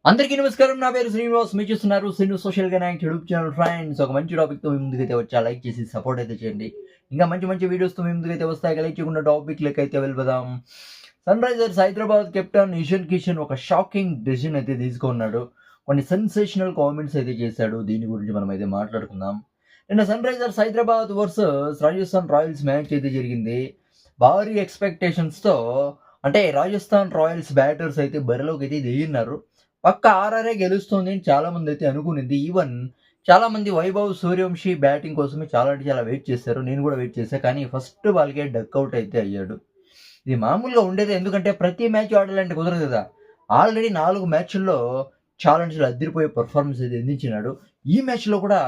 అందరికీ నమస్కారం. నా పేరు శ్రీనివాస్. మీరు చూస్తున్నారు Srinu social connect YouTube channel. Friends, ఒక మంచి టాపిక్‌తో మీ ముందుకైతే వచ్చా. లైక్ చేసి సపోర్ట్ అయితే చేయండి. ఇంకా మంచి మంచి వీడియోస్‌తో మీ ముందుకైతే వస్తాయి. లైక్ చేయకుండా టాపిక్‌లకైతే వెళ్ళిపోదాం. Sunrisers Hyderabad captain Ishan Kishan ఒక షాకింగ్ డెసిషన్ అయితే తీసుకున్నాడు. కొన్ని సెన్సేషనల్ కామెంట్స్ అయితే చేశాడు. దీని గురించి మనం అయితే మాట్లాడుకుందాం. నిన్న Sunrisers Hyderabad versus Rajasthan Royals match అయితే జరిగింది. భారీ ఎక్స్‌పెక్టేషన్స్‌తో అంటే రాజస్థాన్ రాయల్స్ బ్యాటర్స్ అయితే బరిలోకి అయితే దిగిన్నారు. పక్క ఆర్ఆర్ఏ గెలుస్తుంది అని చాలామంది అయితే అనుకునింది. ఈవెన్ చాలామంది వైభవ్ సూర్యవంశి బ్యాటింగ్ కోసమే చాలా అంటే చాలా వెయిట్ చేశారు. నేను కూడా వెయిట్ చేశా. కానీ ఫస్ట్ బాల్‌కే డకౌట్ అయితే అయ్యాడు. ఇది మామూలుగా ఉండేదే. ఎందుకంటే ప్రతి మ్యాచ్ ఆడాలంటే కుదరదు కదా! ఆల్రెడీ 4 మ్యాచ్‌ల్లో చాలా అంటే చాలా అదిరిపోయే పెర్ఫార్మన్స్ అయితే అందించినాడు. ఈ మ్యాచ్‌లో కూడా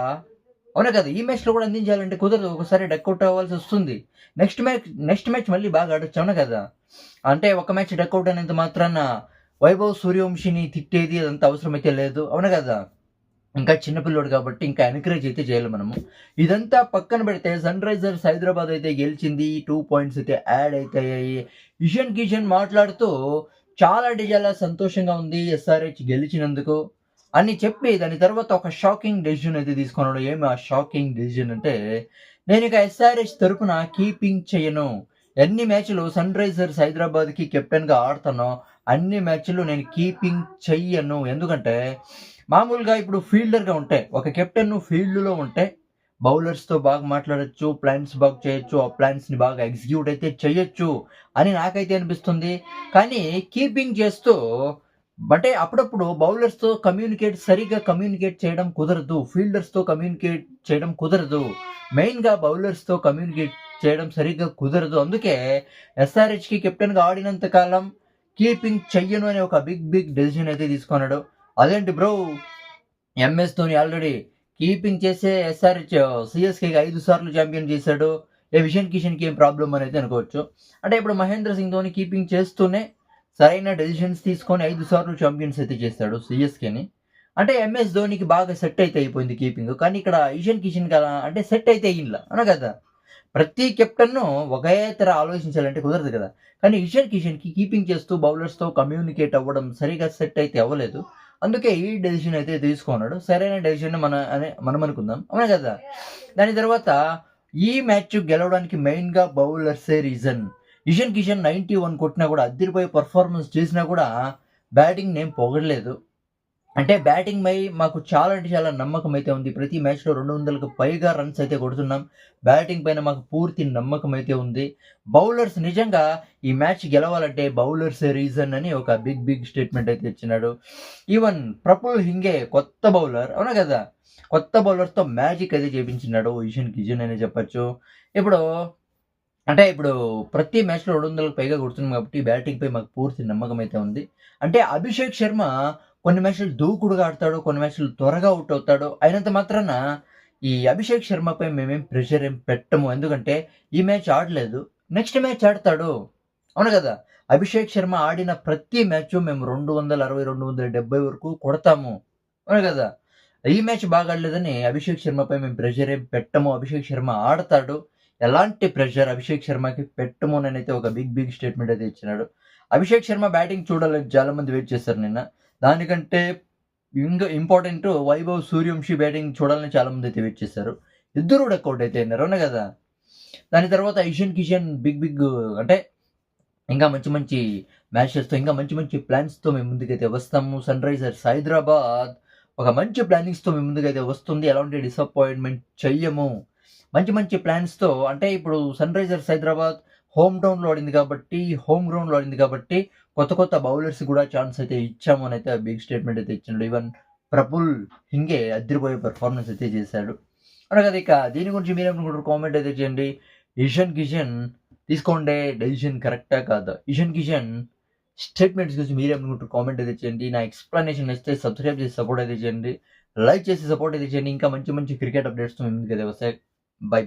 అవునా కదా! ఈ మ్యాచ్‌లో కూడా అందించాలంటే కుదరదు. ఒకసారి డకౌట్ అవ్వాల్సొస్తుంది. నెక్స్ట్ మ్యాచ్ మళ్ళీ బాగా ఆడొచ్చు. అవునా కదా! అంటే ఒక మ్యాచ్ డకౌట్ అయినంత మాత్రాన వైభవ్ సూర్యవంశిని తిట్టేది అదంతా అవసరమైతే లేదు. అవునా కదా! ఇంకా చిన్న పిల్లోడు కాబట్టి ఇంకా ఎంకరేజ్ అయితే చేయాలి మనము. ఇదంతా పక్కన పెడితే సన్ రైజర్స్ హైదరాబాద్ అయితే గెలిచింది. 2 పాయింట్స్ అయితే యాడ్ అయితే అయ్యాయి. ఇషాన్ కిషన్ మాట్లాడుతూ చాలా అంటే చాలా సంతోషంగా ఉంది ఎస్ఆర్‌హెచ్ గెలిచినందుకు అని చెప్పి దాని తర్వాత ఒక షాకింగ్ డెసిషన్ అయితే తీసుకున్నాడు. ఏమి ఆ షాకింగ్ డెసిషన్ అంటే నేనిక ఎస్ఆర్‌హెచ్ తరపున కీపింగ్ చేయను. ఎన్ని మ్యాచ్‌లు సన్ రైజర్స్ హైదరాబాద్‌కి కెప్టెన్‌గా ఆడతానో అన్ని మ్యాచ్‌లు నేను కీపింగ్ చెయ్యను. ఎందుకంటే మామూలుగా ఇప్పుడు ఫీల్డర్‌గా ఉంటే ఒక కెప్టెన్ ఫీల్డ్‌లో ఉంటే బౌలర్స్‌తో బాగా మాట్లాడొచ్చు. ప్లాన్స్ బాగా చేయొచ్చు. ఆ ప్లాన్స్‌ని బాగా ఎగ్జిక్యూట్ అయితే చేయొచ్చు అని నాకైతే అనిపిస్తుంది. కానీ కీపింగ్ చేస్తూ అంటే అప్పుడప్పుడు బౌలర్స్‌తో సరిగ్గా కమ్యూనికేట్ చేయడం కుదరదు. ఫీల్డర్స్‌తో కమ్యూనికేట్ చేయడం కుదరదు. మెయిన్‌గా బౌలర్స్‌తో కమ్యూనికేట్ చేయడం సరిగ్గా కుదరదు. అందుకే ఎస్ఆర్‌హెచ్‌కి కెప్టెన్‌గా ఆడినంత కాలం కీపింగ్ చెయ్యను అనే ఒక బిగ్ డెసిషన్ అయితే తీసుకున్నాడు. అదేంటి bro, MS Dhoni already keeping చేసే సీఎస్కేకి 5 సార్లు ఛాంపియన్ చేశాడు. ఇషాన్ కిషన్‌కి ఏం ప్రాబ్లమ్ అనేది అనుకోవచ్చు. అంటే ఇప్పుడు మహేంద్ర సింగ్ ధోని కీపింగ్ చేస్తూనే సరైన డెసిషన్స్ తీసుకొని 5 సార్లు ఛాంపియన్స్ అయితే చేశాడు సీఎస్కేని. అంటే ఎంఎస్ ధోనికి బాగా సెట్ అయితే అయిపోయింది కీపింగ్. కానీ ఇక్కడ ఇషాన్ కిషన్‌కి అలా అంటే సెట్ అయితే అయ్యింలా. అవునా కదా! ప్రతి కెప్టెన్ను ఒకే తర ఆలోచించాలంటే కుదరదు కదా! కానీ ఇషాన్ కిషన్‌కి కీపింగ్ చేస్తూ బౌలర్స్‌తో కమ్యూనికేట్ అవ్వడం సరిగ్గా సెట్ అయితే అవ్వలేదు. అందుకే ఈ డెసిషన్ అయితే తీసుకున్నాడు. సరైన డెసిషన్ మనం అనుకుందాం. అవునా కదా! దాని తర్వాత ఈ మ్యాచ్ గెలవడానికి మెయిన్‌గా బౌలర్సే రీజన్. ఇషాన్ కిషన్ 91 కొట్టినా కూడా అదిరిపోయే పెర్ఫార్మన్స్ చేసినా కూడా బ్యాటింగ్ నేను పొగడలేదు. అంటే బ్యాటింగ్‌పై మాకు చాలా అంటే చాలా నమ్మకం అయితే ఉంది. ప్రతి మ్యాచ్‌లో 200కు పైగా రన్స్ అయితే కొడుతున్నాం. బ్యాటింగ్ పైన మాకు పూర్తి నమ్మకం అయితే ఉంది. బౌలర్స్ నిజంగా ఈ మ్యాచ్ గెలవాలంటే బౌలర్సే రీజన్ అని ఒక బిగ్ స్టేట్మెంట్ అయితే ఇచ్చినాడు. ఈవెన్ ప్రఫుల్ హింగే కొత్త బౌలర్ అవునా కదా! కొత్త బౌలర్‌తో మ్యాజిక్ అయితే చేపించినాడు ఇషాన్ కిషన్ అనే చెప్పొచ్చు. ఇప్పుడు ఇప్పుడు ప్రతి మ్యాచ్‌లో 200కి పైగా కొడుతున్నాం కాబట్టి బ్యాటింగ్‌పై మాకు పూర్తి నమ్మకం అయితే ఉంది. అంటే అభిషేక్ శర్మ కొన్ని మ్యాచ్‌లు దూకుడుగా ఆడతాడు. కొన్ని మ్యాచ్‌లు త్వరగా ఔట్ అవుతాడు. అయినంత మాత్రాన ఈ అభిషేక్ శర్మపై మేమేం ప్రెషర్ ఏం పెట్టము. ఎందుకంటే ఈ మ్యాచ్ ఆడలేదు. నెక్స్ట్ మ్యాచ్ ఆడతాడు. అవును కదా! అభిషేక్ శర్మ ఆడిన ప్రతి మ్యాచు మేము 260, 270 వరకు కొడతాము. అవును కదా! ఈ మ్యాచ్ బాగా ఆడలేదని అభిషేక్ శర్మపై మేము ప్రెషర్ ఏం పెట్టము. అభిషేక్ శర్మ ఆడతాడు. ఎలాంటి ప్రెషర్ అభిషేక్ శర్మకి పెట్టము అనైతే ఒక బిగ్ స్టేట్మెంట్ అయితే ఇచ్చినాడు. అభిషేక్ శర్మ బ్యాటింగ్ చూడాలని చాలా మంది వెయిట్ చేశారు నిన్న. దానికంటే ఇంపార్టెంట్ వైభవ్ సూర్యవంశి బ్యాటింగ్ చూడాలని చాలా మంది అయితే వెయిట్ చేశారు. ఇద్దరు డకౌట్ అయితే అయినారు. అవునా కదా! దాని తర్వాత ఇషాన్ కిషన్ బిగ్ అంటే ఇంకా మంచి మ్యాచెస్‌తో ఇంకా మంచి ప్లాన్స్‌తో మేము ముందుకైతే వస్తాము. సన్ రైజర్స్ హైదరాబాద్ ఒక మంచి ప్లానింగ్స్‌తో మీ ముందుకైతే వస్తుంది. ఎలాంటి డిసప్పాయింట్‌మెంట్ చెయ్యము. మంచి ప్లాన్స్‌తో అంటే ఇప్పుడు సన్ రైజర్స్ హైదరాబాద్ హోమ్ గ్రౌండ్‌లో ఆడింది కాబట్టి కొత్త బౌలర్స్ కూడా ఛాన్స్ అయితే ఇచ్చాము అనైతే బిగ్ స్టేట్మెంట్ అయితే ఇచ్చినాడు. ఈవెన్ ప్రఫుల్ హింగే అదిరిపోయే పెర్ఫార్మన్స్ అయితే చేశాడు. అవును కదా! ఇక దీని గురించి మీరేమనుకుంటారు కామెంట్ అయితే చేయండి. ఇషాన్ కిషన్ తీసుకోండే డెసిషన్ కరెక్టా కాదా? ఇషాన్ కిషన్ స్టేట్మెంట్స్ గురించి మీరేమనుకుంటారు కామెంట్ అయితే చేయండి. నా ఎక్స్‌ప్లనేషన్ నచ్చితే సబ్స్క్రైబ్ చేసి సపోర్ట్ అయితే చేయండి. లైక్ చేసి సపోర్ట్ అయితే చేయండి. ఇంకా మంచి క్రికెట్ అప్డేట్స్‌తో మీ ముందుకైతే వస్తాయి. బై.